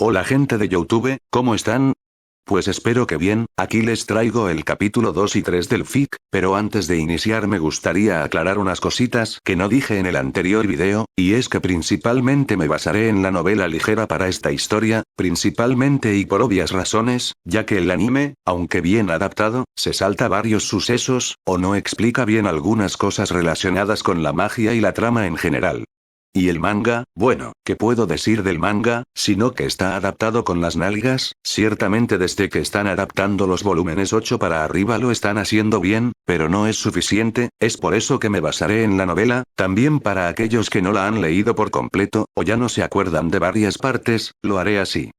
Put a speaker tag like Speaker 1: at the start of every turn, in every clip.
Speaker 1: Hola gente de YouTube, ¿cómo están? Pues espero que bien, aquí les traigo el capítulo 2 y 3 del FIC, pero antes de iniciar me gustaría aclarar unas cositas que no dije en el anterior video, y es que principalmente me basaré en la novela ligera para esta historia, principalmente y por obvias razones, ya que el anime, aunque bien adaptado, se salta varios sucesos, o no explica bien algunas cosas relacionadas con la magia y la trama en general. Y el manga, bueno, ¿qué puedo decir del manga? Sino que está adaptado con las nalgas, ciertamente desde que están adaptando los volúmenes 8 para arriba lo están haciendo bien, pero no es suficiente, es por eso que me basaré en la novela, también para aquellos que no la han leído por completo, o ya no se acuerdan de varias partes, lo haré así.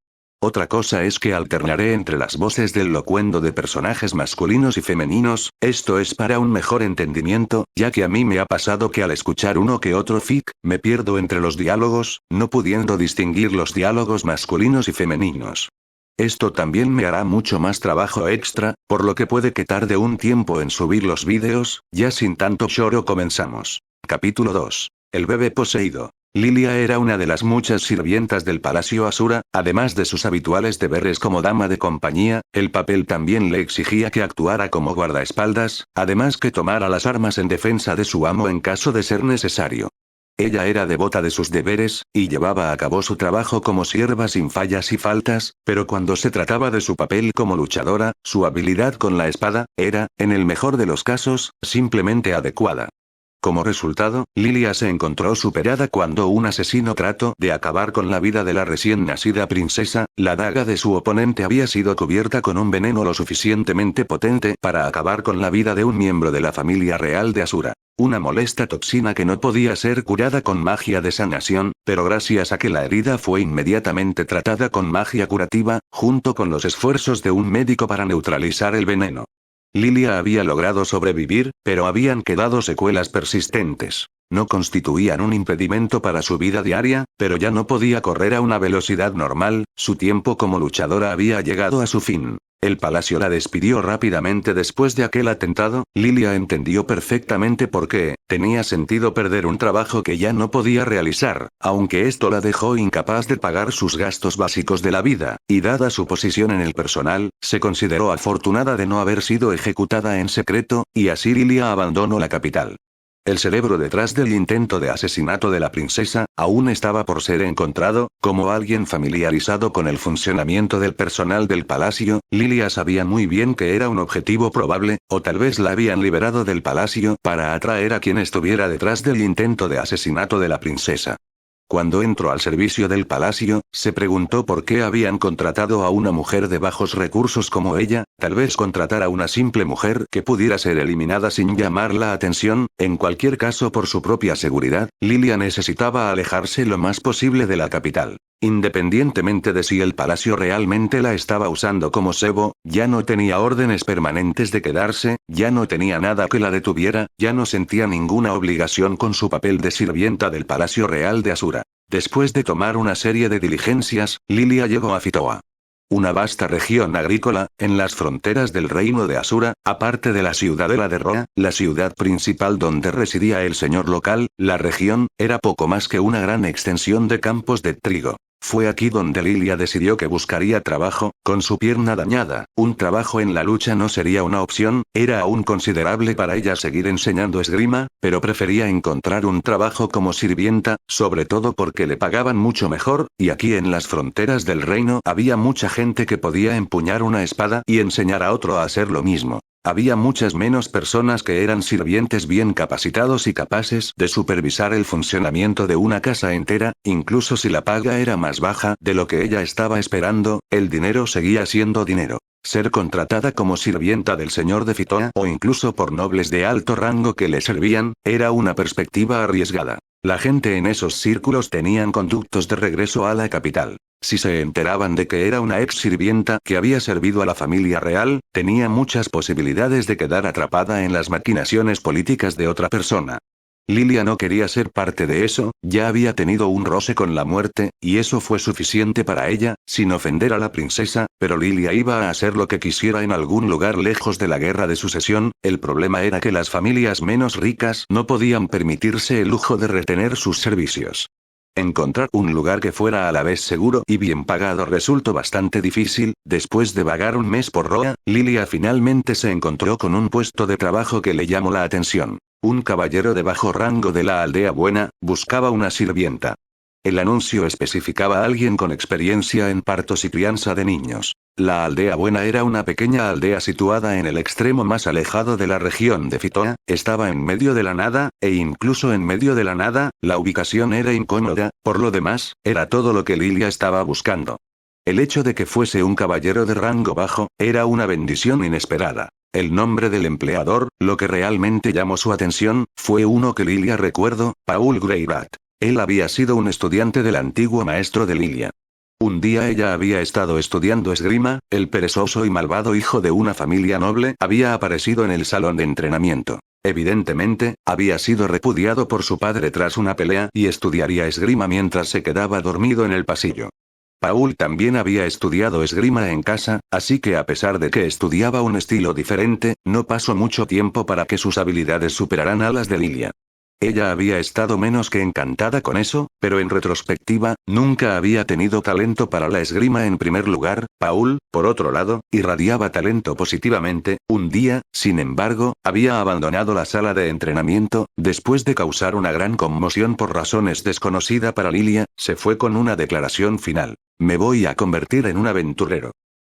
Speaker 1: Otra cosa es que alternaré entre las voces del locuendo de personajes masculinos y femeninos, esto es para un mejor entendimiento, ya que a mí me ha pasado que al escuchar uno que otro fic, me pierdo entre los diálogos, no pudiendo distinguir los diálogos masculinos y femeninos. Esto también me hará mucho más trabajo extra, por lo que puede que tarde un tiempo en subir los vídeos, ya sin tanto choro comenzamos. Capítulo 2. El bebé poseído. Lilia era una de las muchas sirvientas del Palacio Asura, además de sus habituales deberes como dama de compañía, el papel también le exigía que actuara como guardaespaldas, además que tomara las armas en defensa de su amo en caso de ser necesario. Ella era devota de sus deberes, y llevaba a cabo su trabajo como sierva sin fallas y faltas, pero cuando se trataba de su papel como luchadora, su habilidad con la espada, era, en el mejor de los casos, simplemente adecuada. Como resultado, Lilia se encontró superada cuando un asesino trató de acabar con la vida de la recién nacida princesa, la daga de su oponente había sido cubierta con un veneno lo suficientemente potente para acabar con la vida de un miembro de la familia real de Asura. Una molesta toxina que no podía ser curada con magia de sanación, pero gracias a que la herida fue inmediatamente tratada con magia curativa, junto con los esfuerzos de un médico para neutralizar el veneno. Lilia había logrado sobrevivir, pero habían quedado secuelas persistentes. No constituían un impedimento para su vida diaria, pero ya no podía correr a una velocidad normal, su tiempo como luchadora había llegado a su fin. El palacio la despidió rápidamente después de aquel atentado, Lilia entendió perfectamente por qué, tenía sentido perder un trabajo que ya no podía realizar, aunque esto la dejó incapaz de pagar sus gastos básicos de la vida, y dada su posición en el personal, se consideró afortunada de no haber sido ejecutada en secreto, y así Lilia abandonó la capital. El cerebro detrás del intento de asesinato de la princesa, aún estaba por ser encontrado, como alguien familiarizado con el funcionamiento del personal del palacio, Lilia sabía muy bien que era un objetivo probable, o tal vez la habían liberado del palacio para atraer a quien estuviera detrás del intento de asesinato de la princesa. Cuando entró al servicio del palacio, se preguntó por qué habían contratado a una mujer de bajos recursos como ella, tal vez contratar a una simple mujer que pudiera ser eliminada sin llamar la atención, en cualquier caso por su propia seguridad, Lilia necesitaba alejarse lo más posible de la capital. Independientemente de si el palacio realmente la estaba usando como cebo, ya no tenía órdenes permanentes de quedarse, ya no tenía nada que la detuviera, ya no sentía ninguna obligación con su papel de sirvienta del Palacio Real de Asura. Después de tomar una serie de diligencias, Lilia llegó a Fitoa. Una vasta región agrícola, en las fronteras del reino de Asura, aparte de la ciudadela de Roa, la ciudad principal donde residía el señor local, la región, era poco más que una gran extensión de campos de trigo. Fue aquí donde Lilia decidió que buscaría trabajo, con su pierna dañada, un trabajo en la lucha no sería una opción, era aún considerable para ella seguir enseñando esgrima, pero prefería encontrar un trabajo como sirvienta, sobre todo porque le pagaban mucho mejor, y aquí en las fronteras del reino había mucha gente que podía empuñar una espada y enseñar a otro a hacer lo mismo. Había muchas menos personas que eran sirvientes bien capacitados y capaces de supervisar el funcionamiento de una casa entera, incluso si la paga era más baja de lo que ella estaba esperando, el dinero seguía siendo dinero. Ser contratada como sirvienta del señor de Fitoa o incluso por nobles de alto rango que le servían, era una perspectiva arriesgada. La gente en esos círculos tenían conductos de regreso a la capital. Si se enteraban de que era una ex sirvienta que había servido a la familia real, tenía muchas posibilidades de quedar atrapada en las maquinaciones políticas de otra persona. Lilia no quería ser parte de eso, ya había tenido un roce con la muerte, y eso fue suficiente para ella, sin ofender a la princesa, pero Lilia iba a hacer lo que quisiera en algún lugar lejos de la guerra de sucesión, el problema era que las familias menos ricas no podían permitirse el lujo de retener sus servicios. Encontrar un lugar que fuera a la vez seguro y bien pagado resultó bastante difícil. Después de vagar un mes por Roa, Lilia finalmente se encontró con un puesto de trabajo que le llamó la atención. Un caballero de bajo rango de la aldea buena, buscaba una sirvienta. El anuncio especificaba a alguien con experiencia en partos y crianza de niños. La aldea buena era una pequeña aldea situada en el extremo más alejado de la región de Fitoa, estaba en medio de la nada, e incluso en medio de la nada, la ubicación era incómoda, por lo demás, era todo lo que Lilia estaba buscando. El hecho de que fuese un caballero de rango bajo, era una bendición inesperada. El nombre del empleador, lo que realmente llamó su atención, fue uno que Lilia recuerdo, Paul Greybat. Él había sido un estudiante del antiguo maestro de Lilia. Un día ella había estado estudiando esgrima, el perezoso y malvado hijo de una familia noble había aparecido en el salón de entrenamiento. Evidentemente, había sido repudiado por su padre tras una pelea y estudiaría esgrima mientras se quedaba dormido en el pasillo. Paul también había estudiado esgrima en casa, así que a pesar de que estudiaba un estilo diferente, no pasó mucho tiempo para que sus habilidades superaran a las de Lilia. Ella había estado menos que encantada con eso, pero en retrospectiva, nunca había tenido talento para la esgrima en primer lugar. Paul, por otro lado, irradiaba talento positivamente. Un día, sin embargo, había abandonado la sala de entrenamiento, después de causar una gran conmoción por razones desconocidas para Lilia, se fue con una declaración final: me voy a convertir en un aventurero.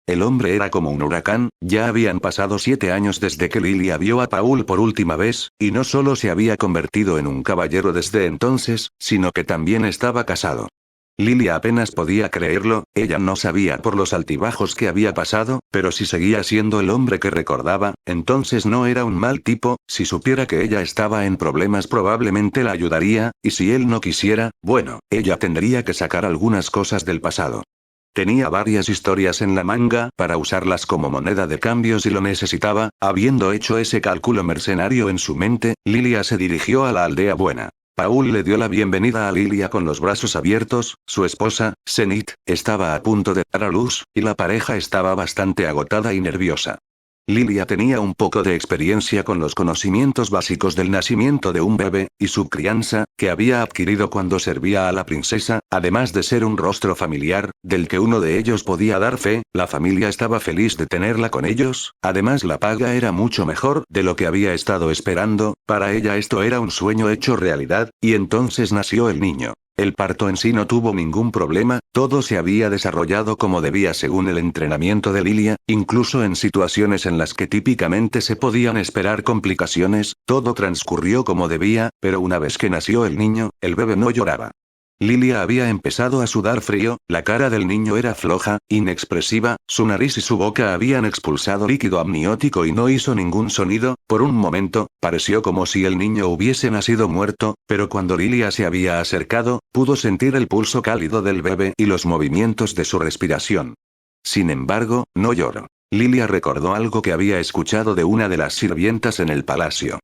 Speaker 1: El hombre era como un huracán, ya habían pasado 7 años desde que Lilia vio a Paul por última vez, y no solo se había convertido en un caballero desde entonces, sino que también estaba casado. Lilia apenas podía creerlo, ella no sabía por los altibajos que había pasado, pero si seguía siendo el hombre que recordaba, entonces no era un mal tipo. Si supiera que ella estaba en problemas probablemente la ayudaría, y si él no quisiera, bueno, ella tendría que sacar algunas cosas del pasado. Tenía varias historias en la manga para usarlas como moneda de cambio si lo necesitaba. Habiendo hecho ese cálculo mercenario en su mente, Lilia se dirigió a la aldea buena. Paul le dio la bienvenida a Lilia con los brazos abiertos. Su esposa, Zenith, estaba a punto de dar a luz, y la pareja estaba bastante agotada y nerviosa. Lilia tenía un poco de experiencia con los conocimientos básicos del nacimiento de un bebé, y su crianza, que había adquirido cuando servía a la princesa, además de ser un rostro familiar, del que uno de ellos podía dar fe. La familia estaba feliz de tenerla con ellos, además la paga era mucho mejor de lo que había estado esperando. Para ella esto era un sueño hecho realidad, y entonces nació el niño. El parto en sí no tuvo ningún problema, todo se había desarrollado como debía según el entrenamiento de Lilia, incluso en situaciones en las que típicamente se podían esperar complicaciones, todo transcurrió como debía, pero una vez que nació el niño, el bebé no lloraba. Lilia había empezado a sudar frío, la cara del niño era floja, inexpresiva, su nariz y su boca habían expulsado líquido amniótico y no hizo ningún sonido. Por un momento, pareció como si el niño hubiese nacido muerto, pero cuando Lilia se había acercado, pudo sentir el pulso cálido del bebé y los movimientos de su respiración. Sin embargo, no lloró. Lilia recordó algo que había escuchado de una de las sirvientas en el palacio.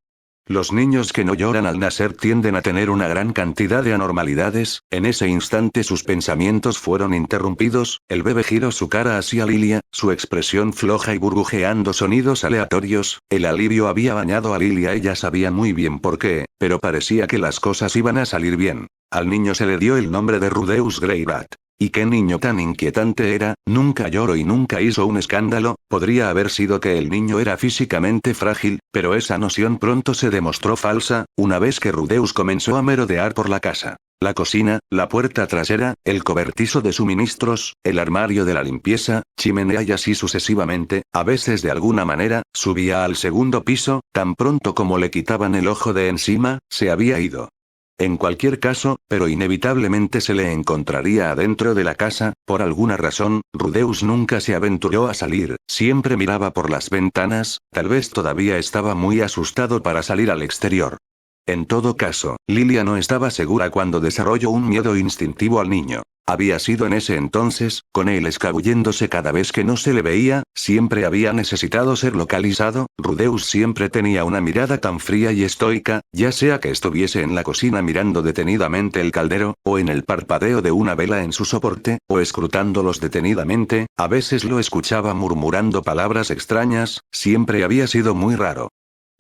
Speaker 1: Los niños que no lloran al nacer tienden a tener una gran cantidad de anormalidades. En ese instante sus pensamientos fueron interrumpidos, el bebé giró su cara hacia Lilia, su expresión floja y burbujeando sonidos aleatorios. El alivio había bañado a Lilia, ella sabía muy bien por qué, pero parecía que las cosas iban a salir bien. Al niño se le dio el nombre de Rudeus Greybat. Y qué niño tan inquietante era, nunca lloró y nunca hizo un escándalo. Podría haber sido que el niño era físicamente frágil, pero esa noción pronto se demostró falsa, una vez que Rudeus comenzó a merodear por la casa. La cocina, la puerta trasera, el cobertizo de suministros, el armario de la limpieza, chimenea y así sucesivamente. A veces de alguna manera, subía al segundo piso, tan pronto como le quitaban el ojo de encima, se había ido. En cualquier caso, pero inevitablemente se le encontraría adentro de la casa. Por alguna razón, Rudeus nunca se aventuró a salir, siempre miraba por las ventanas, tal vez todavía estaba muy asustado para salir al exterior. En todo caso, Lilia no estaba segura cuando desarrolló un miedo instintivo al niño. Había sido en ese entonces, con él escabulléndose cada vez que no se le veía, siempre había necesitado ser localizado. Rudeus siempre tenía una mirada tan fría y estoica, ya sea que estuviese en la cocina mirando detenidamente el caldero, o en el parpadeo de una vela en su soporte, o escrutándolos detenidamente. A veces lo escuchaba murmurando palabras extrañas, siempre había sido muy raro.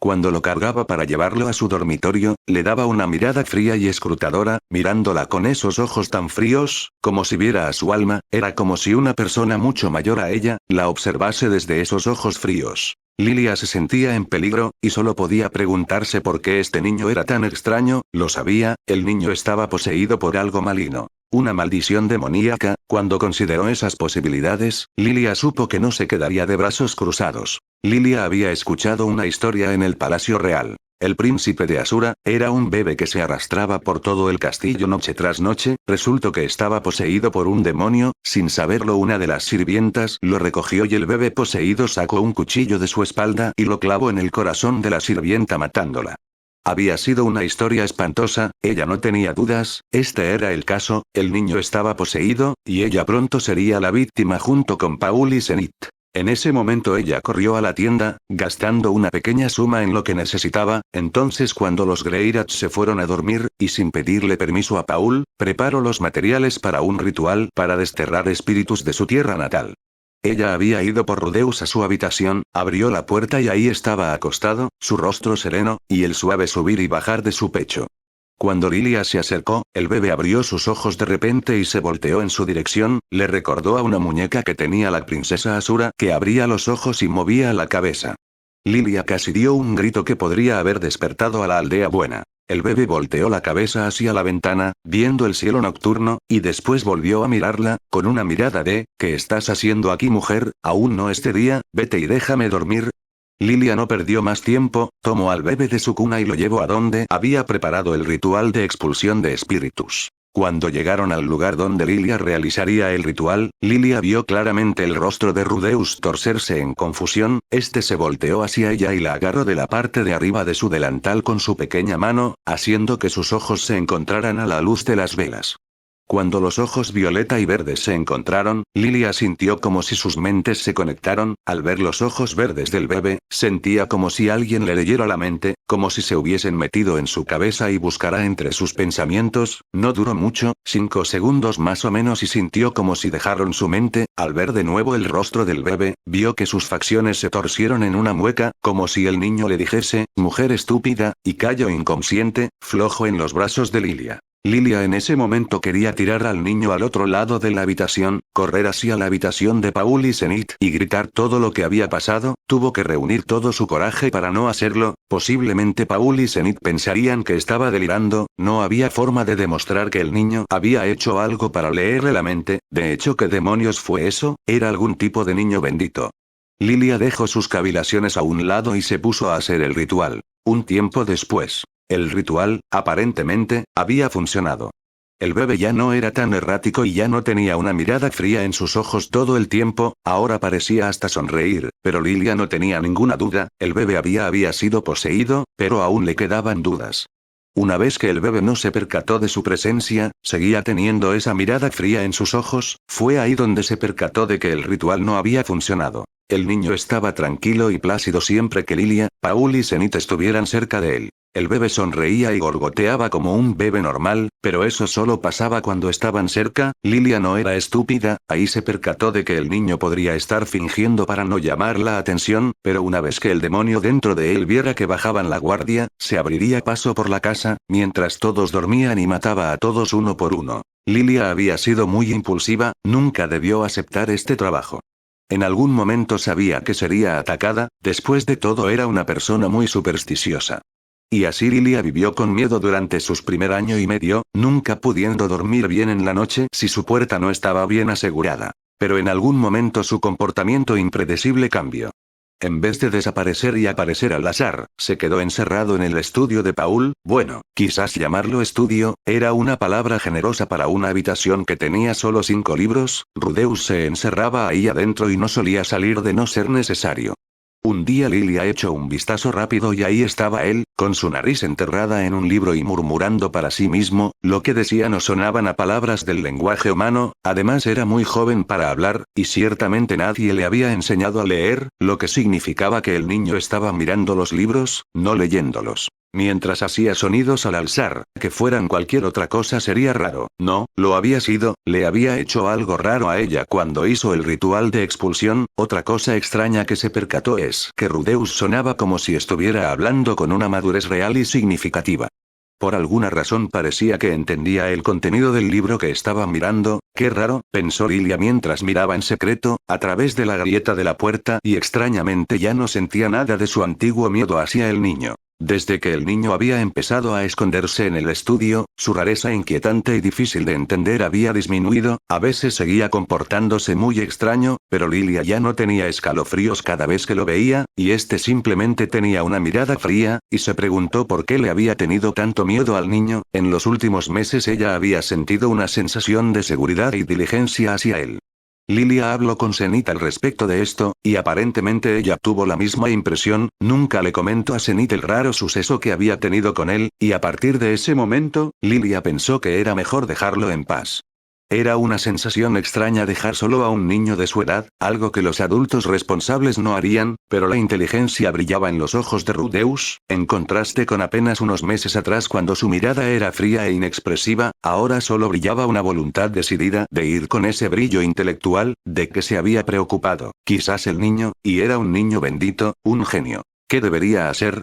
Speaker 1: Cuando lo cargaba para llevarlo a su dormitorio, le daba una mirada fría y escrutadora, mirándola con esos ojos tan fríos, como si viera a su alma, era como si una persona mucho mayor a ella, la observase desde esos ojos fríos. Lilia se sentía en peligro, y solo podía preguntarse por qué este niño era tan extraño, lo sabía, el niño estaba poseído por algo maligno. Una maldición demoníaca. Cuando consideró esas posibilidades, Lilia supo que no se quedaría de brazos cruzados. Lilia había escuchado una historia en el Palacio Real. El príncipe de Asura era un bebé que se arrastraba por todo el castillo noche tras noche. Resultó que estaba poseído por un demonio. Sin saberlo, una de las sirvientas lo recogió y el bebé poseído sacó un cuchillo de su espalda y lo clavó en el corazón de la sirvienta matándola. Había sido una historia espantosa, ella no tenía dudas, este era el caso, el niño estaba poseído, y ella pronto sería la víctima junto con Paul y Zenith. En ese momento ella corrió a la tienda, gastando una pequeña suma en lo que necesitaba. Entonces, cuando los Greyrats se fueron a dormir, y sin pedirle permiso a Paul, preparó los materiales para un ritual para desterrar espíritus de su tierra natal. Ella había ido por Rudeus a su habitación, abrió la puerta y ahí estaba acostado, su rostro sereno, y el suave subir y bajar de su pecho. Cuando Lilia se acercó, el bebé abrió sus ojos de repente y se volteó en su dirección, le recordó a una muñeca que tenía la princesa Asura, que abría los ojos y movía la cabeza. Lilia casi dio un grito que podría haber despertado a la aldea buena. El bebé volteó la cabeza hacia la ventana, viendo el cielo nocturno, y después volvió a mirarla, con una mirada de, ¿qué estás haciendo aquí, mujer? Aún no es de día, vete y déjame dormir. Lilia no perdió más tiempo, tomó al bebé de su cuna y lo llevó a donde había preparado el ritual de expulsión de espíritus. Cuando llegaron al lugar donde Lilia realizaría el ritual, Lilia vio claramente el rostro de Rudeus torcerse en confusión. Este se volteó hacia ella y la agarró de la parte de arriba de su delantal con su pequeña mano, haciendo que sus ojos se encontraran a la luz de las velas. Cuando los ojos violeta y verdes se encontraron, Lilia sintió como si sus mentes se conectaron. Al ver los ojos verdes del bebé, sentía como si alguien le leyera la mente, como si se hubiesen metido en su cabeza y buscara entre sus pensamientos. No duró mucho, 5 segundos más o menos, y sintió como si dejaron su mente. Al ver de nuevo el rostro del bebé, vio que sus facciones se torcieron en una mueca, como si el niño le dijese, mujer estúpida, y cayó inconsciente, flojo en los brazos de Lilia. Lilia en ese momento quería tirar al niño al otro lado de la habitación, correr hacia la habitación de Paul y Zenith y gritar todo lo que había pasado. Tuvo que reunir todo su coraje para no hacerlo. Posiblemente Paul y Zenith pensarían que estaba delirando. No había forma de demostrar que el niño había hecho algo para leerle la mente. De hecho, ¿qué demonios fue eso? Era algún tipo de niño bendito. Lilia dejó sus cavilaciones a un lado y se puso a hacer el ritual. Un tiempo después, el ritual, aparentemente, había funcionado. El bebé ya no era tan errático y ya no tenía una mirada fría en sus ojos todo el tiempo, ahora parecía hasta sonreír, pero Lilia no tenía ninguna duda, el bebé había sido poseído, pero aún le quedaban dudas. Una vez que el bebé no se percató de su presencia, seguía teniendo esa mirada fría en sus ojos. Fue ahí donde se percató de que el ritual no había funcionado. El niño estaba tranquilo y plácido siempre que Lilia, Paul y Zenith estuvieran cerca de él. El bebé sonreía y gorgoteaba como un bebé normal, pero eso solo pasaba cuando estaban cerca. Lilia no era estúpida, ahí se percató de que el niño podría estar fingiendo para no llamar la atención, pero una vez que el demonio dentro de él viera que bajaban la guardia, se abriría paso por la casa, mientras todos dormían y mataba a todos uno por uno. Lilia había sido muy impulsiva, nunca debió aceptar este trabajo. En algún momento sabía que sería atacada, después de todo era una persona muy supersticiosa. Y así Lilia vivió con miedo durante sus primer año y medio, nunca pudiendo dormir bien en la noche si su puerta no estaba bien asegurada. Pero en algún momento su comportamiento impredecible cambió. En vez de desaparecer y aparecer al azar, se quedó encerrado en el estudio de Paul. Bueno, quizás llamarlo estudio, era una palabra generosa para una habitación que tenía solo 5 libros. Rudeus se encerraba ahí adentro y no solía salir de no ser necesario. Un día Lilia echó un vistazo rápido y ahí estaba él, con su nariz enterrada en un libro y murmurando para sí mismo, lo que decía no sonaban a palabras del lenguaje humano, además era muy joven para hablar, y ciertamente nadie le había enseñado a leer, lo que significaba que el niño estaba mirando los libros, no leyéndolos. Mientras hacía sonidos al alzar, que fueran cualquier otra cosa sería raro. No, lo había sido, le había hecho algo raro a ella cuando hizo el ritual de expulsión. Otra cosa extraña que se percató es que Rudeus sonaba como si estuviera hablando con una madurez real y significativa. Por alguna razón parecía que entendía el contenido del libro que estaba mirando. Qué raro, pensó Lilia mientras miraba en secreto, a través de la grieta de la puerta, y extrañamente ya no sentía nada de su antiguo miedo hacia el niño. Desde que el niño había empezado a esconderse en el estudio, su rareza inquietante y difícil de entender había disminuido. A veces seguía comportándose muy extraño, pero Lilia ya no tenía escalofríos cada vez que lo veía, y este simplemente tenía una mirada fría, y se preguntó por qué le había tenido tanto miedo al niño. En los últimos meses ella había sentido una sensación de seguridad y diligencia hacia él. Lilia habló con Zenith al respecto de esto, y aparentemente ella tuvo la misma impresión. Nunca le comentó a Zenith el raro suceso que había tenido con él, y a partir de ese momento, Lilia pensó que era mejor dejarlo en paz. Era una sensación extraña dejar solo a un niño de su edad, algo que los adultos responsables no harían, pero la inteligencia brillaba en los ojos de Rudeus, en contraste con apenas unos meses atrás cuando su mirada era fría e inexpresiva. Ahora solo brillaba una voluntad decidida de ir con ese brillo intelectual, de que se había preocupado. Quizás el niño, y era un niño bendito, un genio. ¿Qué debería hacer?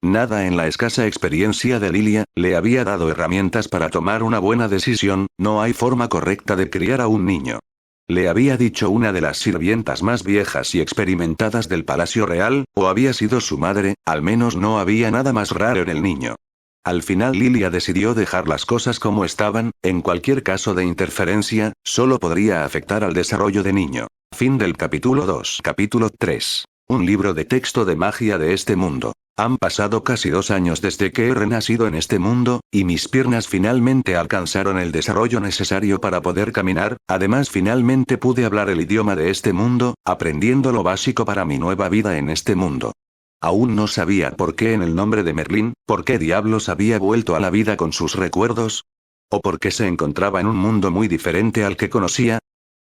Speaker 1: Nada en la escasa experiencia de Lilia le había dado herramientas para tomar una buena decisión. No hay forma correcta de criar a un niño. Le había dicho una de las sirvientas más viejas y experimentadas del Palacio Real, o había sido su madre. Al menos no había nada más raro en el niño. Al final Lilia decidió dejar las cosas como estaban. En cualquier caso de interferencia, solo podría afectar al desarrollo de niño. Fin del capítulo 2. Capítulo 3. Un libro de texto de magia de este mundo. Han pasado casi 2 años desde que he renacido en este mundo, y mis piernas finalmente alcanzaron el desarrollo necesario para poder caminar. Además finalmente pude hablar el idioma de este mundo, aprendiendo lo básico para mi nueva vida en este mundo. Aún no sabía por qué en el nombre de Merlín, por qué diablos había vuelto a la vida con sus recuerdos, o por qué se encontraba en un mundo muy diferente al que conocía.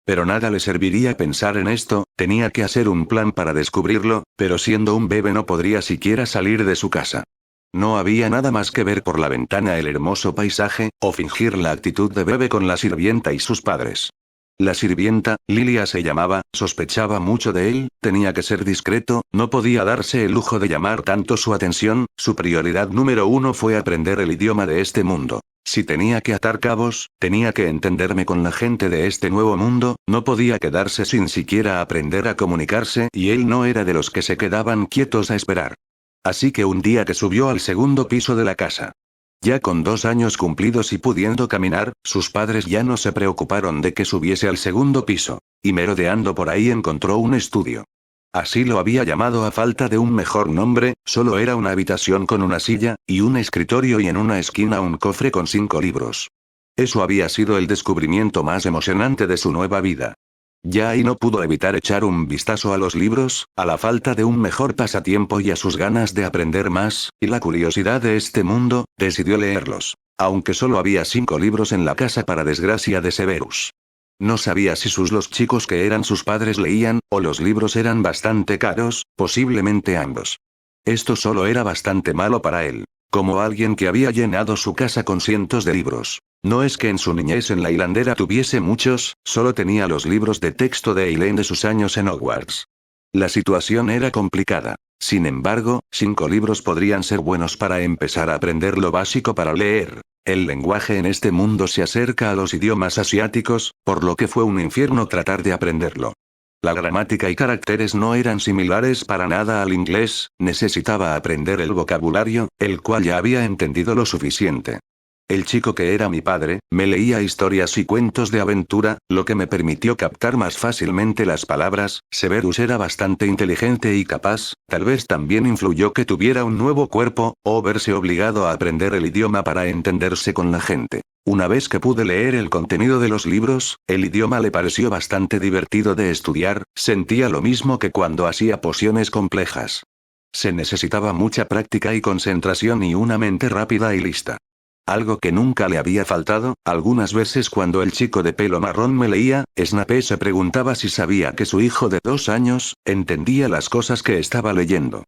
Speaker 1: Pero nada le serviría pensar en esto, tenía que hacer un plan para descubrirlo, pero siendo un bebé no podría siquiera salir de su casa. No había nada más que ver por la ventana el hermoso paisaje, o fingir la actitud de bebé con la sirvienta y sus padres. La sirvienta, Lilia se llamaba, sospechaba mucho de él, tenía que ser discreto, no podía darse el lujo de llamar tanto su atención. Su prioridad número 1 fue aprender el idioma de este mundo. Si tenía que atar cabos, tenía que entenderme con la gente de este nuevo mundo. No podía quedarse sin siquiera aprender a comunicarse, y él no era de los que se quedaban quietos a esperar. Así que un día que subió al segundo piso de la casa. Ya con 2 años cumplidos y pudiendo caminar, sus padres ya no se preocuparon de que subiese al segundo piso. Y merodeando por ahí encontró un estudio. Así lo había llamado a falta de un mejor nombre. Solo era una habitación con una silla, y un escritorio, y en una esquina un cofre con 5 libros. Eso había sido el descubrimiento más emocionante de su nueva vida. Ya ahí no pudo evitar echar un vistazo a los libros, a la falta de un mejor pasatiempo y a sus ganas de aprender más, y la curiosidad de este mundo. Decidió leerlos. Aunque solo había 5 libros en la casa para desgracia de Severus. No sabía si los chicos que eran sus padres leían, o los libros eran bastante caros, posiblemente ambos. Esto solo era bastante malo para él. Como alguien que había llenado su casa con cientos de libros. No es que en su niñez en la hilandera tuviese muchos, solo tenía los libros de texto de Eileen de sus años en Hogwarts. La situación era complicada. Sin embargo, 5 libros podrían ser buenos para empezar a aprender lo básico para leer. El lenguaje en este mundo se acerca a los idiomas asiáticos, por lo que fue un infierno tratar de aprenderlo. La gramática y caracteres no eran similares para nada al inglés. Necesitaba aprender el vocabulario, el cual ya había entendido lo suficiente. El chico que era mi padre, me leía historias y cuentos de aventura, lo que me permitió captar más fácilmente las palabras. Severus era bastante inteligente y capaz, tal vez también influyó que tuviera un nuevo cuerpo, o verse obligado a aprender el idioma para entenderse con la gente. Una vez que pude leer el contenido de los libros, el idioma le pareció bastante divertido de estudiar. Sentía lo mismo que cuando hacía pociones complejas. Se necesitaba mucha práctica y concentración y una mente rápida y lista. Algo que nunca le había faltado. Algunas veces cuando el chico de pelo marrón me leía, Snape se preguntaba si sabía que su hijo de 2 años entendía las cosas que estaba leyendo.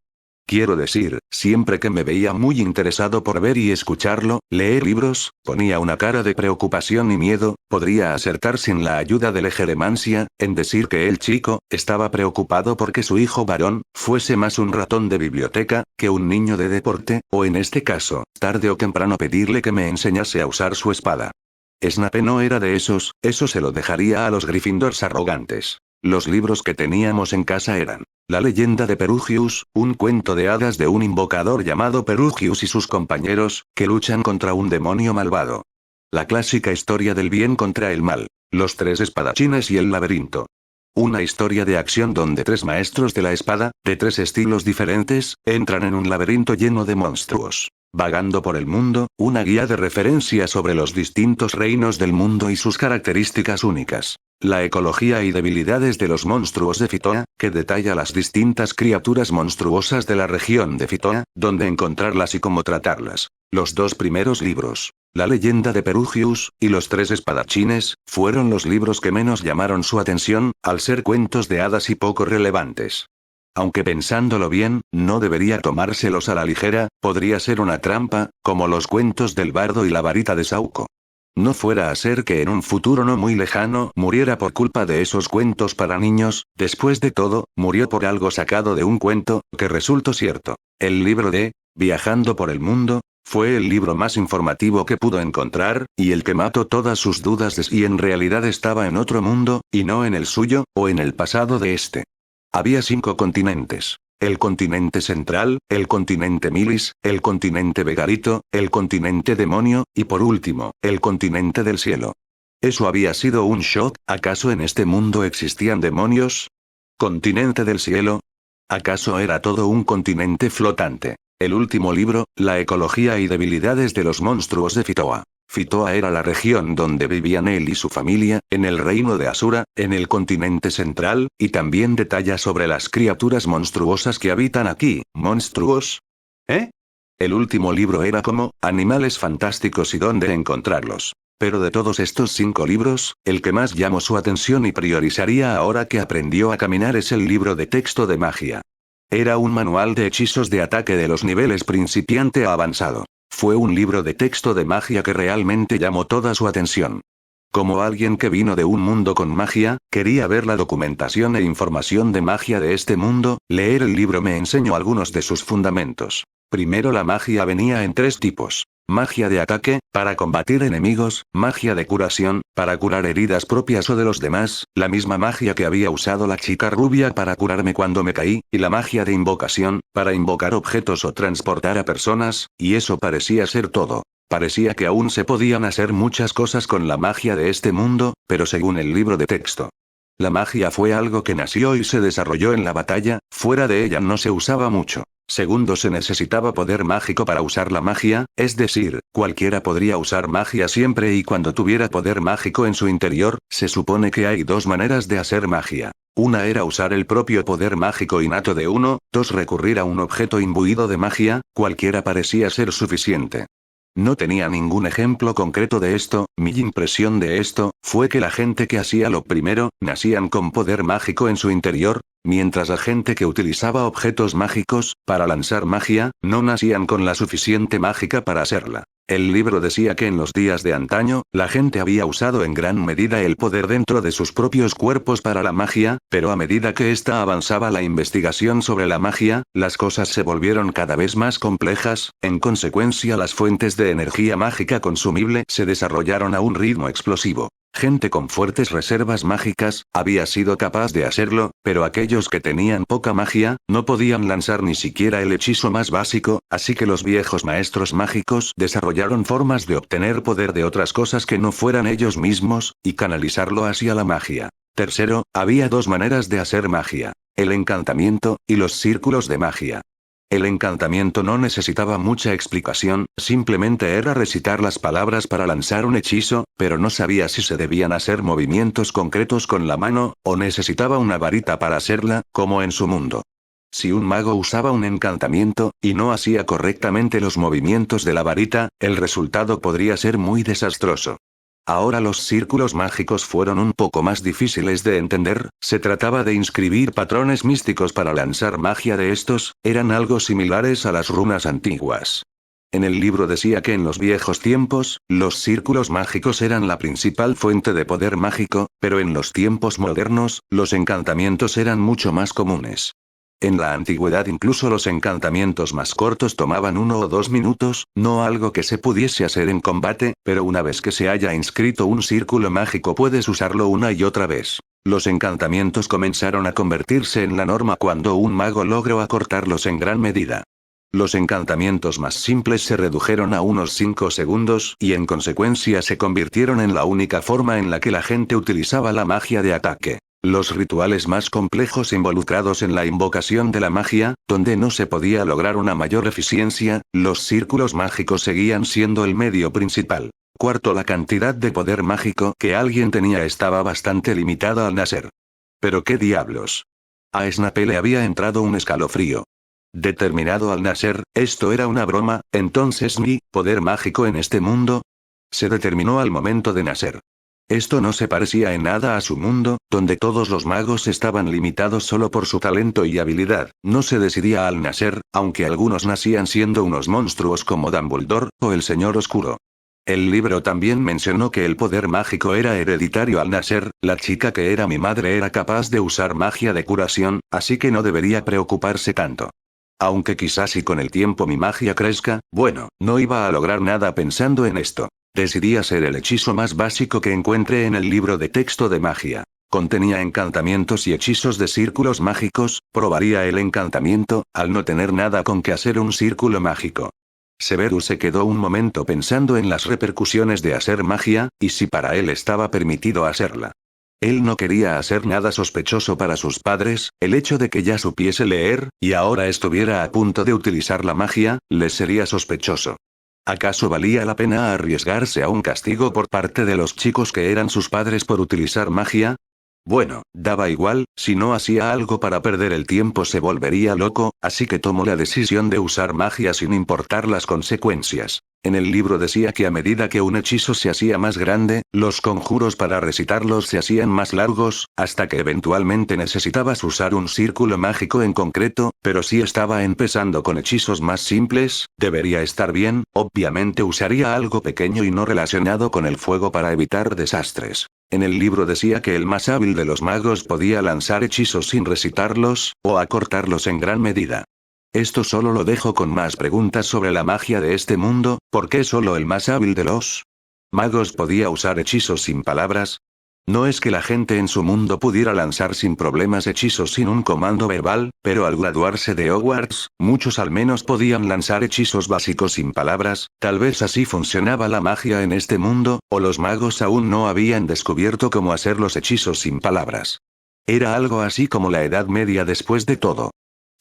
Speaker 1: Quiero decir, siempre que me veía muy interesado por ver y escucharlo, leer libros, ponía una cara de preocupación y miedo. Podría acertar sin la ayuda del ejeremancia, en decir que el chico estaba preocupado porque su hijo varón fuese más un ratón de biblioteca que un niño de deporte, o en este caso, tarde o temprano pedirle que me enseñase a usar su espada. Snape no era de esos, eso se lo dejaría a los Gryffindors arrogantes. Los libros que teníamos en casa eran La leyenda de Perugius, un cuento de hadas de un invocador llamado Perugius y sus compañeros, que luchan contra un demonio malvado. La clásica historia del bien contra el mal, Los 3 espadachines y el laberinto. Una historia de acción donde 3 maestros de la espada, de 3 estilos diferentes, entran en un laberinto lleno de monstruos. Vagando por el mundo, una guía de referencia sobre los distintos reinos del mundo y sus características únicas. La ecología y debilidades de los monstruos de Fitoa, que detalla las distintas criaturas monstruosas de la región de Fitoa, dónde encontrarlas y cómo tratarlas. Los 2 primeros libros, La leyenda de Perugius, y Los 3 espadachines, fueron los libros que menos llamaron su atención, al ser cuentos de hadas y poco relevantes. Aunque pensándolo bien, no debería tomárselos a la ligera, podría ser una trampa, como los cuentos del bardo y la varita de Sauco. No fuera a ser que en un futuro no muy lejano muriera por culpa de esos cuentos para niños. Después de todo, murió por algo sacado de un cuento, que resultó cierto. El libro de Viajando por el mundo fue el libro más informativo que pudo encontrar, y el que mató todas sus dudas de si en realidad estaba en otro mundo, y no en el suyo, o en el pasado de este. Había 5 continentes. El continente central, el continente Milis, el continente Vegarito, el continente demonio, y por último, el continente del cielo. Eso había sido un shock. ¿Acaso en este mundo existían demonios? ¿Continente del cielo? ¿Acaso era todo un continente flotante? El último libro, La ecología y debilidades de los monstruos de Fitoa. Fitoa era la región donde vivían él y su familia, en el reino de Asura, en el continente central, y también detalla sobre las criaturas monstruosas que habitan aquí. ¿Monstruos? ¿Eh? El último libro era como Animales fantásticos y dónde encontrarlos. Pero de todos estos 5 libros, el que más llamó su atención y priorizaría ahora que aprendió a caminar es el libro de texto de magia. Era un manual de hechizos de ataque de los niveles principiante a avanzado. Fue un libro de texto de magia que realmente llamó toda su atención. Como alguien que vino de un mundo con magia, quería ver la documentación e información de magia de este mundo. Leer el libro me enseñó algunos de sus fundamentos. Primero, la magia venía en 3 tipos. Magia de ataque, para combatir enemigos; magia de curación, para curar heridas propias o de los demás, la misma magia que había usado la chica rubia para curarme cuando me caí; y la magia de invocación, para invocar objetos o transportar a personas, y eso parecía ser todo. Parecía que aún se podían hacer muchas cosas con la magia de este mundo, pero según el libro de texto, la magia fue algo que nació y se desarrolló en la batalla, fuera de ella no se usaba mucho. Segundo, se necesitaba poder mágico para usar la magia, es decir, cualquiera podría usar magia siempre y cuando tuviera poder mágico en su interior. Se supone que hay 2 maneras de hacer magia. Una era usar el propio poder mágico innato de uno; 2, recurrir a un objeto imbuido de magia. Cualquiera parecía ser suficiente. No tenía ningún ejemplo concreto de esto. Mi impresión de esto fue que la gente que hacía lo primero, nacían con poder mágico en su interior, mientras la gente que utilizaba objetos mágicos para lanzar magia, no nacían con la suficiente mágica para hacerla. El libro decía que en los días de antaño, la gente había usado en gran medida el poder dentro de sus propios cuerpos para la magia, pero a medida que ésta avanzaba la investigación sobre la magia, las cosas se volvieron cada vez más complejas. En consecuencia, las fuentes de energía mágica consumible se desarrollaron a un ritmo explosivo. Gente con fuertes reservas mágicas había sido capaz de hacerlo, pero aquellos que tenían poca magia no podían lanzar ni siquiera el hechizo más básico, así que los viejos maestros mágicos desarrollaron formas de obtener poder de otras cosas que no fueran ellos mismos, y canalizarlo hacia la magia. Tercero, había 2 maneras de hacer magia: el encantamiento y los círculos de magia. El encantamiento no necesitaba mucha explicación, simplemente era recitar las palabras para lanzar un hechizo, pero no sabía si se debían hacer movimientos concretos con la mano, o necesitaba una varita para hacerla, como en su mundo. Si un mago usaba un encantamiento, y no hacía correctamente los movimientos de la varita, el resultado podría ser muy desastroso. Ahora los círculos mágicos fueron un poco más difíciles de entender, se trataba de inscribir patrones místicos para lanzar magia de estos, eran algo similares a las runas antiguas. En el libro decía que en los viejos tiempos, los círculos mágicos eran la principal fuente de poder mágico, pero en los tiempos modernos, los encantamientos eran mucho más comunes. En la antigüedad incluso los encantamientos más cortos tomaban 1 o 2 minutos, no algo que se pudiese hacer en combate, pero una vez que se haya inscrito un círculo mágico puedes usarlo una y otra vez. Los encantamientos comenzaron a convertirse en la norma cuando un mago logró acortarlos en gran medida. Los encantamientos más simples se redujeron a unos 5 segundos y en consecuencia se convirtieron en la única forma en la que la gente utilizaba la magia de ataque. Los rituales más complejos involucrados en la invocación de la magia, donde no se podía lograr una mayor eficiencia, los círculos mágicos seguían siendo el medio principal. Cuarto, la cantidad de poder mágico que alguien tenía estaba bastante limitada al nacer. ¿Pero qué diablos? A Snape le había entrado un escalofrío. Determinado al nacer, ¿esto era una broma? Entonces mi poder mágico en este mundo se determinó al momento de nacer. Esto no se parecía en nada a su mundo, donde todos los magos estaban limitados solo por su talento y habilidad, no se decidía al nacer, aunque algunos nacían siendo unos monstruos como Dumbledore, o el Señor Oscuro. El libro también mencionó que el poder mágico era hereditario al nacer, la chica que era mi madre era capaz de usar magia de curación, así que no debería preocuparse tanto. Aunque quizás si con el tiempo mi magia crezca, bueno, no iba a lograr nada pensando en esto. Decidí hacer el hechizo más básico que encuentre en el libro de texto de magia. Contenía encantamientos y hechizos de círculos mágicos, probaría el encantamiento, al no tener nada con que hacer un círculo mágico. Severus se quedó un momento pensando en las repercusiones de hacer magia, y si para él estaba permitido hacerla. Él no quería hacer nada sospechoso para sus padres, el hecho de que ya supiese leer, y ahora estuviera a punto de utilizar la magia, les sería sospechoso. ¿Acaso valía la pena arriesgarse a un castigo por parte de los chicos que eran sus padres por utilizar magia? Bueno, daba igual, si no hacía algo para perder el tiempo se volvería loco, así que tomó la decisión de usar magia sin importar las consecuencias. En el libro decía que a medida que un hechizo se hacía más grande, los conjuros para recitarlos se hacían más largos, hasta que eventualmente necesitabas usar un círculo mágico en concreto, pero si estaba empezando con hechizos más simples, debería estar bien, obviamente usaría algo pequeño y no relacionado con el fuego para evitar desastres. En el libro decía que el más hábil de los magos podía lanzar hechizos sin recitarlos, o acortarlos en gran medida. Esto solo lo dejo con más preguntas sobre la magia de este mundo, ¿por qué solo el más hábil de los magos podía usar hechizos sin palabras? No es que la gente en su mundo pudiera lanzar sin problemas hechizos sin un comando verbal, pero al graduarse de Hogwarts, muchos al menos podían lanzar hechizos básicos sin palabras, tal vez así funcionaba la magia en este mundo, o los magos aún no habían descubierto cómo hacer los hechizos sin palabras. Era algo así como la Edad Media después de todo.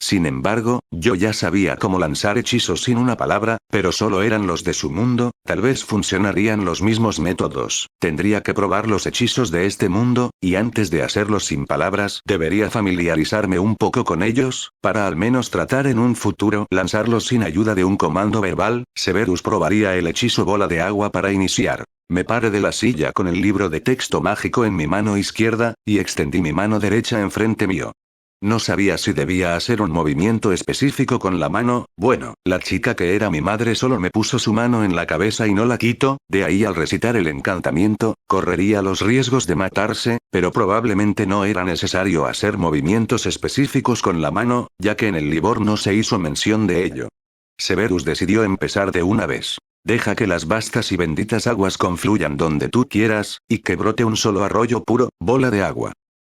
Speaker 1: Sin embargo, yo ya sabía cómo lanzar hechizos sin una palabra, pero solo eran los de su mundo, tal vez funcionarían los mismos métodos. Tendría que probar los hechizos de este mundo, y antes de hacerlos sin palabras, debería familiarizarme un poco con ellos, para al menos tratar en un futuro lanzarlos sin ayuda de un comando verbal. Severus probaría el hechizo bola de agua para iniciar. Me paré de la silla con el libro de texto mágico en mi mano izquierda, y extendí mi mano derecha enfrente mío. No sabía si debía hacer un movimiento específico con la mano, bueno, la chica que era mi madre solo me puso su mano en la cabeza y no la quitó, de ahí al recitar el encantamiento, correría los riesgos de matarse, pero probablemente no era necesario hacer movimientos específicos con la mano, ya que en el libro no se hizo mención de ello. Severus decidió empezar de una vez. Deja que las vastas y benditas aguas confluyan donde tú quieras, y que brote un solo arroyo puro, bola de agua.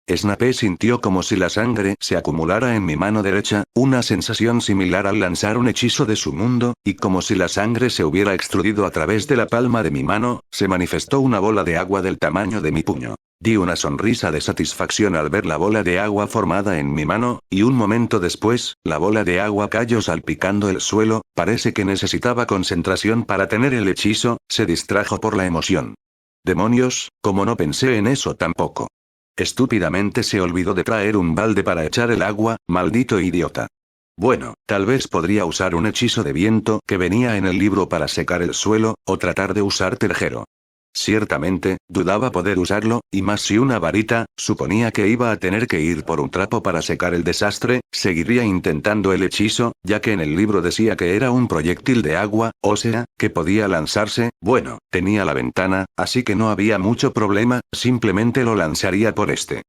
Speaker 1: Snape sintió como si la sangre se acumulara en mi mano derecha, una sensación similar al lanzar un hechizo de su mundo, y como si la sangre se hubiera extruido a través de la palma de mi mano, se manifestó una bola de agua del tamaño de mi puño. Di una sonrisa de satisfacción al ver la bola de agua formada en mi mano, y un momento después, la bola de agua cayó salpicando el suelo, parece que necesitaba concentración para tener el hechizo, se distrajo por la emoción. Demonios, como no pensé en eso tampoco. Estúpidamente se olvidó de traer un balde para echar el agua, maldito idiota. Bueno, tal vez podría usar un hechizo de viento que venía en el libro para secar el suelo, o tratar de usar terjero. Ciertamente, dudaba poder usarlo, y más si una varita, suponía que iba a tener que ir por un trapo para secar el desastre. Seguiría intentando el hechizo, ya que en el libro decía que era un proyectil de agua, o sea, que podía lanzarse. Bueno, tenía la ventana, así que no había mucho problema, simplemente lo lanzaría por este.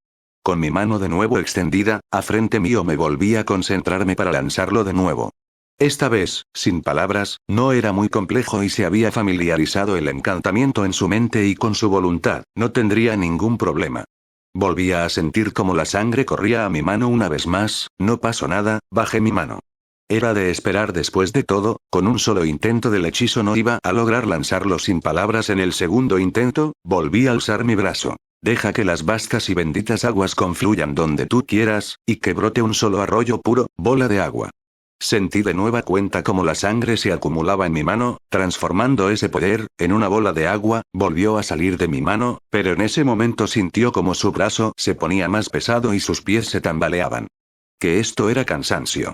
Speaker 1: Con mi mano de nuevo extendida, a frente mío me volví a concentrarme para lanzarlo de nuevo. Esta vez, sin palabras, no era muy complejo y se había familiarizado el encantamiento en su mente y con su voluntad, no tendría ningún problema. Volvía a sentir como la sangre corría a mi mano una vez más. No pasó nada, bajé mi mano. Era de esperar después de todo, con un solo intento del hechizo no iba a lograr lanzarlo sin palabras. En el segundo intento, volví a alzar mi brazo. Deja que las vastas y benditas aguas confluyan donde tú quieras, y que brote un solo arroyo puro, bola de agua. Sentí de nueva cuenta como la sangre se acumulaba en mi mano, transformando ese poder en una bola de agua. Volvió a salir de mi mano, pero en ese momento sintió como su brazo se ponía más pesado y sus pies se tambaleaban. Que esto era cansancio.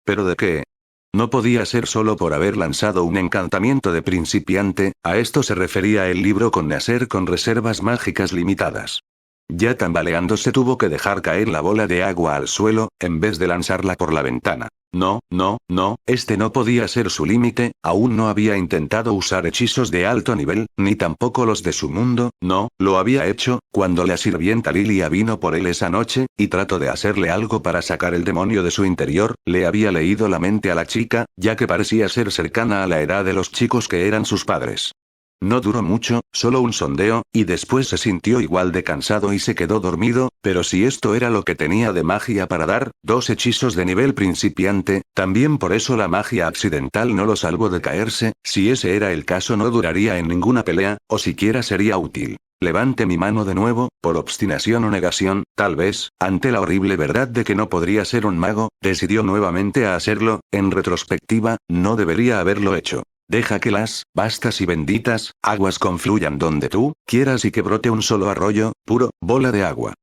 Speaker 1: ¿Pero de qué? No podía ser solo por haber lanzado un encantamiento de principiante. A esto se refería el libro con nacer con reservas mágicas limitadas. Ya tambaleándose tuvo que dejar caer la bola de agua al suelo, en vez de lanzarla por la ventana. No, este no podía ser su límite. Aún no había intentado usar hechizos de alto nivel, ni tampoco los de su mundo. No, lo había hecho, cuando la sirvienta Lilia vino por él esa noche, y trató de hacerle algo para sacar el demonio de su interior. Le había leído la mente a la chica, ya que parecía ser cercana a la edad de los chicos que eran sus padres. No duró mucho, solo un sondeo, y después se sintió igual de cansado y se quedó dormido. Pero si esto era lo que tenía de magia para dar, 2 hechizos de nivel principiante, también por eso la magia accidental no lo salvó de caerse. Si ese era el caso no duraría en ninguna pelea, o siquiera sería útil. Levanté mi mano de nuevo, por obstinación o negación, tal vez, ante la horrible verdad de que no podría ser un mago, decidió nuevamente a hacerlo. En retrospectiva, no debería haberlo hecho. Deja que las vastas y benditas aguas confluyan donde tú quieras y que brote un solo arroyo puro, bola de agua.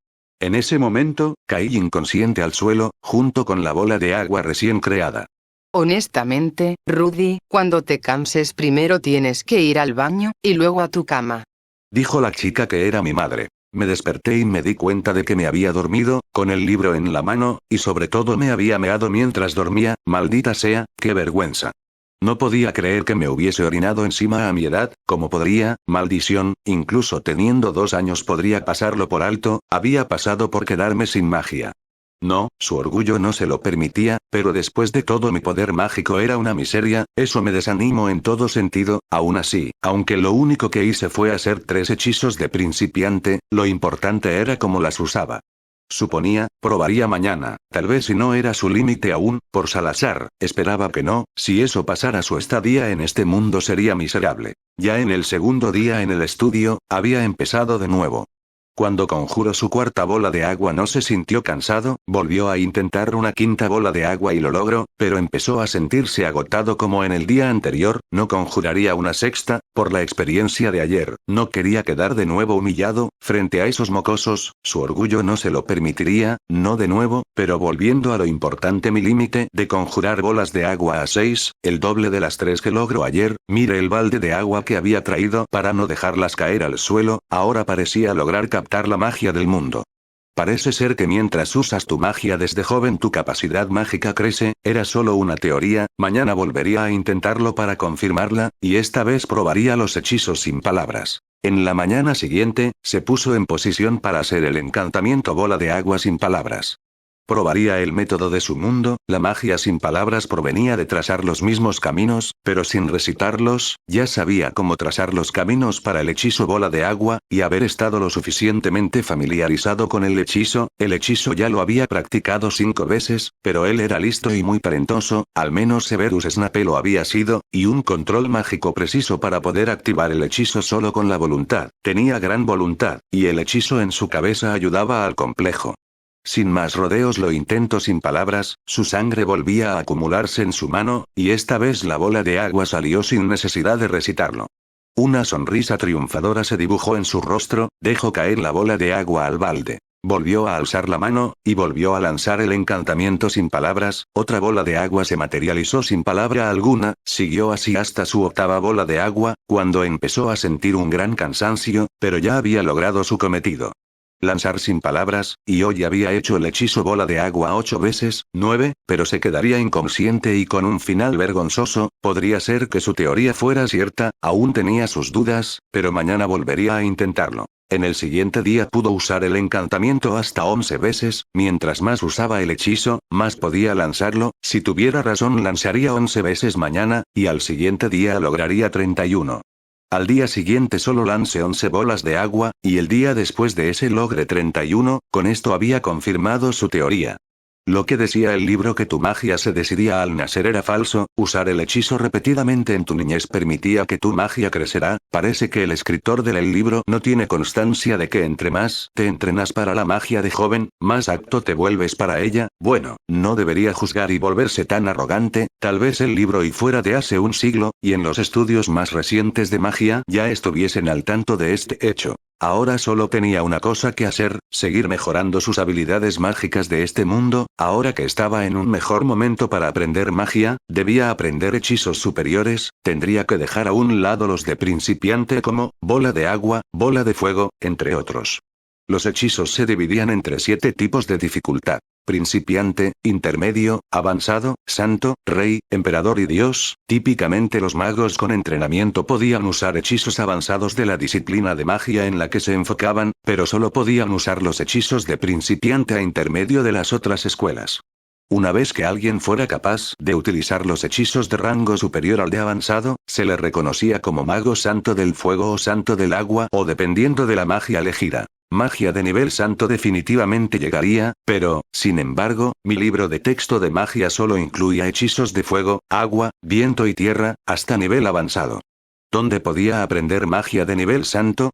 Speaker 1: En ese momento, caí inconsciente al suelo, junto con la bola de agua recién creada.
Speaker 2: Honestamente, Rudy, cuando te canses primero tienes que ir al baño, y luego a tu cama.
Speaker 1: Dijo la chica que era mi madre. Me desperté y me di cuenta de que me había dormido, con el libro en la mano, y sobre todo me había meado mientras dormía. Maldita sea, qué vergüenza. No podía creer que me hubiese orinado encima a mi edad. ¿Cómo podría? Maldición, incluso teniendo 2 años podría pasarlo por alto. Había pasado por quedarme sin magia. No, su orgullo no se lo permitía, pero después de todo mi poder mágico era una miseria. Eso me desanimó en todo sentido. Aún así, aunque lo único que hice fue hacer 3 hechizos de principiante, lo importante era cómo las usaba. Suponía, probaría mañana, tal vez si no era su límite aún. Por Salazar, esperaba que no. Si eso pasara, su estadía en este mundo sería miserable. Ya en el segundo día en el estudio, había empezado de nuevo. Cuando conjuró su 4ª bola de agua no se sintió cansado. Volvió a intentar una 5ª bola de agua y lo logró, pero empezó a sentirse agotado como en el día anterior. No conjuraría una 6ª, por la experiencia de ayer. No quería quedar de nuevo humillado, frente a esos mocosos. Su orgullo no se lo permitiría. No de nuevo, pero volviendo a lo importante, mi límite de conjurar bolas de agua a 6, el doble de las 3 que logró ayer. Mire el balde de agua que había traído para no dejarlas caer al suelo. Ahora parecía lograr captar la magia del mundo. Parece ser que mientras usas tu magia desde joven tu capacidad mágica crece. Era solo una teoría. Mañana volvería a intentarlo para confirmarla, y esta vez probaría los hechizos sin palabras. En la mañana siguiente, se puso en posición para hacer el encantamiento bola de agua sin palabras. Probaría el método de su mundo. La magia sin palabras provenía de trazar los mismos caminos, pero sin recitarlos. Ya sabía cómo trazar los caminos para el hechizo bola de agua, y haber estado lo suficientemente familiarizado con el hechizo ya lo había practicado 5 veces, pero él era listo y muy talentoso, al menos Severus Snape lo había sido, y un control mágico preciso para poder activar el hechizo solo con la voluntad. Tenía gran voluntad, y el hechizo en su cabeza ayudaba al complejo. Sin más rodeos lo intentó sin palabras. Su sangre volvía a acumularse en su mano, y esta vez la bola de agua salió sin necesidad de recitarlo. Una sonrisa triunfadora se dibujó en su rostro. Dejó caer la bola de agua al balde. Volvió a alzar la mano, y volvió a lanzar el encantamiento sin palabras. Otra bola de agua se materializó sin palabra alguna, siguió así hasta su octava bola de agua, cuando empezó a sentir un gran cansancio, pero ya había logrado su cometido. Lanzar sin palabras, y hoy había hecho el hechizo bola de agua 8 veces, 9, pero se quedaría inconsciente y con un final vergonzoso. Podría ser que su teoría fuera cierta, aún tenía sus dudas, pero mañana volvería a intentarlo. En el siguiente día pudo usar el encantamiento hasta 11 veces, mientras más usaba el hechizo, más podía lanzarlo. Si tuviera razón lanzaría 11 veces mañana, y al siguiente día lograría 31. Al día siguiente solo lance 11 bolas de agua, y el día después de ese logre 31, con esto había confirmado su teoría. Lo que decía el libro que tu magia se decidía al nacer era falso. Usar el hechizo repetidamente en tu niñez permitía que tu magia crecerá. Parece que el escritor del libro no tiene constancia de que entre más te entrenas para la magia de joven, más apto te vuelves para ella. Bueno, no debería juzgar y volverse tan arrogante. Tal vez el libro y fuera de hace un siglo, y en los estudios más recientes de magia ya estuviesen al tanto de este hecho. Ahora solo tenía una cosa que hacer, seguir mejorando sus habilidades mágicas de este mundo. Ahora que estaba en un mejor momento para aprender magia, debía aprender hechizos superiores. Tendría que dejar a un lado los de principiante como bola de agua, bola de fuego, entre otros. Los hechizos se dividían entre 7 tipos de dificultad: principiante, intermedio, avanzado, santo, rey, emperador y dios. Típicamente los magos con entrenamiento podían usar hechizos avanzados de la disciplina de magia en la que se enfocaban, pero solo podían usar los hechizos de principiante a intermedio de las otras escuelas. Una vez que alguien fuera capaz de utilizar los hechizos de rango superior al de avanzado, se le reconocía como mago santo del fuego o santo del agua, o dependiendo de la magia elegida. Magia de nivel santo definitivamente llegaría, pero, sin embargo, mi libro de texto de magia solo incluía hechizos de fuego, agua, viento y tierra, hasta nivel avanzado. ¿Dónde podía aprender magia de nivel santo?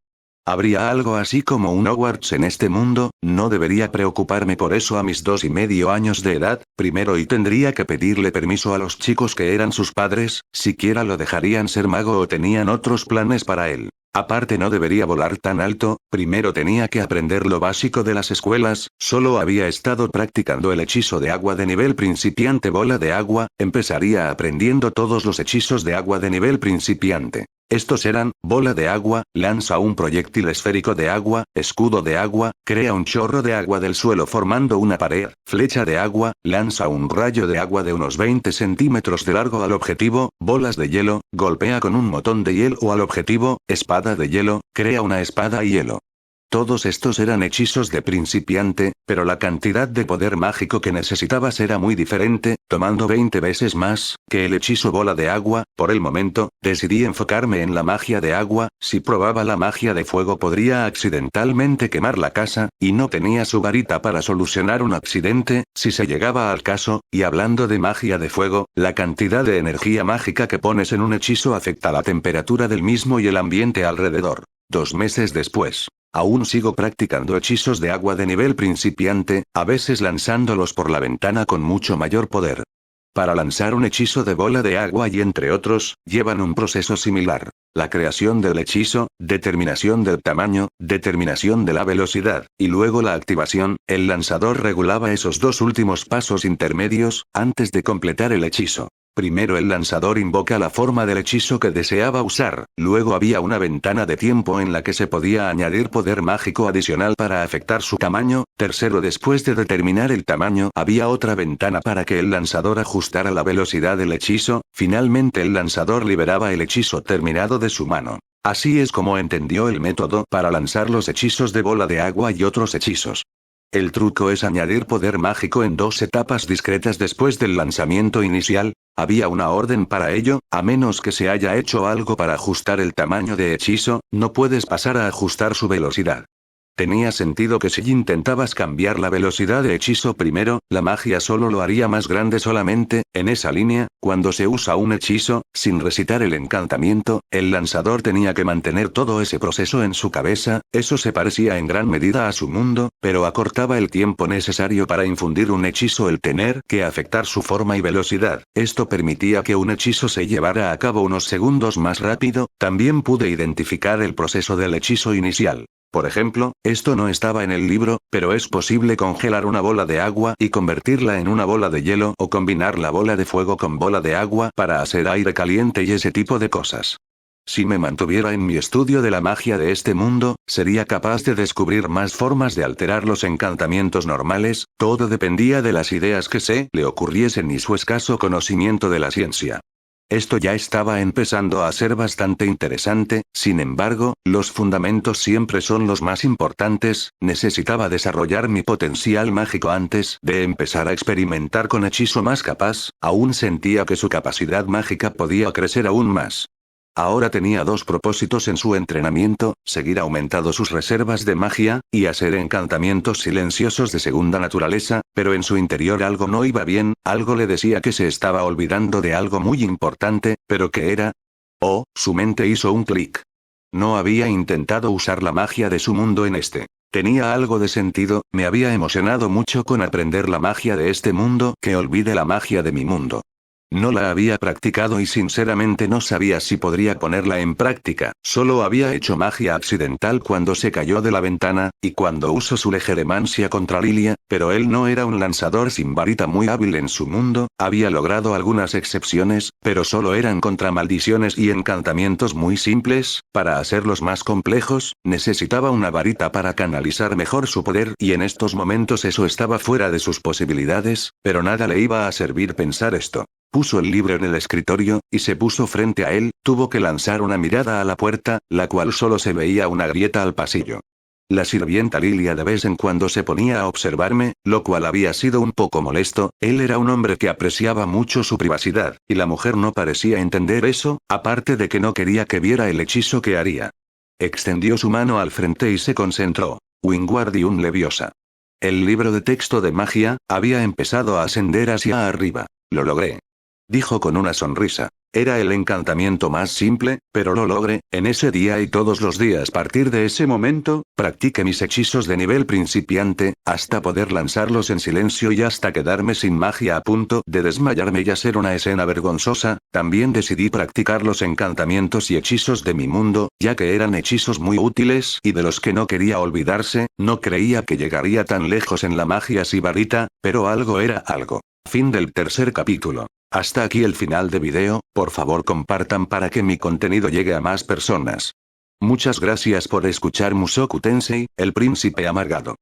Speaker 1: ¿Habría algo así como un Hogwarts en este mundo? No debería preocuparme por eso a mis 2,5 años de edad. Primero y tendría que pedirle permiso a los chicos que eran sus padres, siquiera lo dejarían ser mago o tenían otros planes para él. Aparte no debería volar tan alto. Primero tenía que aprender lo básico de las escuelas. Solo había estado practicando el hechizo de agua de nivel principiante bola de agua. Empezaría aprendiendo todos los hechizos de agua de nivel principiante. Estos eran: bola de agua, lanza un proyectil esférico de agua, escudo de agua, crea un chorro de agua del suelo formando una pared, flecha de agua, lanza un rayo de agua de unos 20 centímetros de largo al objetivo, bolas de hielo, golpea con un motón de hielo al objetivo, espada de hielo, crea una espada y hielo. Todos estos eran hechizos de principiante, pero la cantidad de poder mágico que necesitabas era muy diferente, tomando 20 veces más que el hechizo bola de agua. Por el momento, decidí enfocarme en la magia de agua. Si probaba la magia de fuego podría accidentalmente quemar la casa, y no tenía su varita para solucionar un accidente, si se llegaba al caso. Y hablando de magia de fuego, la cantidad de energía mágica que pones en un hechizo afecta la temperatura del mismo y el ambiente alrededor. 2 meses después. Aún sigo practicando hechizos de agua de nivel principiante, a veces lanzándolos por la ventana con mucho mayor poder. Para lanzar un hechizo de bola de agua y entre otros, llevan un proceso similar. La creación del hechizo, determinación del tamaño, determinación de la velocidad, y luego la activación. El lanzador regulaba esos 2 últimos pasos intermedios, antes de completar el hechizo. Primero el lanzador invoca la forma del hechizo que deseaba usar, luego había una ventana de tiempo en la que se podía añadir poder mágico adicional para afectar su tamaño. Tercero, después de determinar el tamaño, había otra ventana para que el lanzador ajustara la velocidad del hechizo. Finalmente el lanzador liberaba el hechizo terminado de su mano. Así es como entendió el método para lanzar los hechizos de bola de agua y otros hechizos. El truco es añadir poder mágico en 2 etapas discretas después del lanzamiento inicial. Había una orden para ello: a menos que se haya hecho algo para ajustar el tamaño de hechizo, no puedes pasar a ajustar su velocidad. Tenía sentido que si intentabas cambiar la velocidad de hechizo primero, la magia solo lo haría más grande solamente. En esa línea, cuando se usa un hechizo, sin recitar el encantamiento, el lanzador tenía que mantener todo ese proceso en su cabeza. Eso se parecía en gran medida a su mundo, pero acortaba el tiempo necesario para infundir un hechizo. El tener que afectar su forma y velocidad, esto permitía que un hechizo se llevara a cabo unos segundos más rápido. También pude identificar el proceso del hechizo inicial. Por ejemplo, esto no estaba en el libro, pero es posible congelar una bola de agua y convertirla en una bola de hielo o combinar la bola de fuego con bola de agua para hacer aire caliente y ese tipo de cosas. Si me mantuviera en mi estudio de la magia de este mundo, sería capaz de descubrir más formas de alterar los encantamientos normales, todo dependía de las ideas que se le ocurriesen y su escaso conocimiento de la ciencia. Esto ya estaba empezando a ser bastante interesante, sin embargo, los fundamentos siempre son los más importantes, necesitaba desarrollar mi potencial mágico antes de empezar a experimentar con hechizo más capaz, aún sentía que su capacidad mágica podía crecer aún más. Ahora tenía dos propósitos en su entrenamiento, seguir aumentando sus reservas de magia, y hacer encantamientos silenciosos de segunda naturaleza, pero en su interior algo no iba bien, algo le decía que se estaba olvidando de algo muy importante, pero ¿qué era? Oh, su mente hizo un clic. No había intentado usar la magia de su mundo en este. Tenía algo de sentido, me había emocionado mucho con aprender la magia de este mundo, que olvide la magia de mi mundo. No la había practicado y sinceramente no sabía si podría ponerla en práctica, solo había hecho magia accidental cuando se cayó de la ventana, y cuando usó su legeremancia contra Lilia, pero él no era un lanzador sin varita muy hábil en su mundo, había logrado algunas excepciones, pero solo eran contra maldiciones y encantamientos muy simples, para hacerlos más complejos, necesitaba una varita para canalizar mejor su poder y en estos momentos eso estaba fuera de sus posibilidades, pero nada le iba a servir pensar esto. Puso el libro en el escritorio, y se puso frente a él, tuvo que lanzar una mirada a la puerta, la cual solo se veía una grieta al pasillo. La sirvienta Lilia de vez en cuando se ponía a observarme, lo cual había sido un poco molesto, él era un hombre que apreciaba mucho su privacidad, y la mujer no parecía entender eso, aparte de que no quería que viera el hechizo que haría. Extendió su mano al frente y se concentró. Wingardium Leviosa. El libro de texto de magia, había empezado a ascender hacia arriba. Lo logré. Dijo con una sonrisa. Era el encantamiento más simple, pero lo logré, en ese día y todos los días. A partir de ese momento, practiqué mis hechizos de nivel principiante, hasta poder lanzarlos en silencio y hasta quedarme sin magia a punto de desmayarme y hacer una escena vergonzosa. También decidí practicar los encantamientos y hechizos de mi mundo, ya que eran hechizos muy útiles y de los que no quería olvidarse, no creía que llegaría tan lejos en la magia sibarita, pero algo era algo. Fin del tercer capítulo. Hasta aquí el final de video, por favor compartan para que mi contenido llegue a más personas. Muchas gracias por escuchar Mushoku Tensei, el príncipe amargado.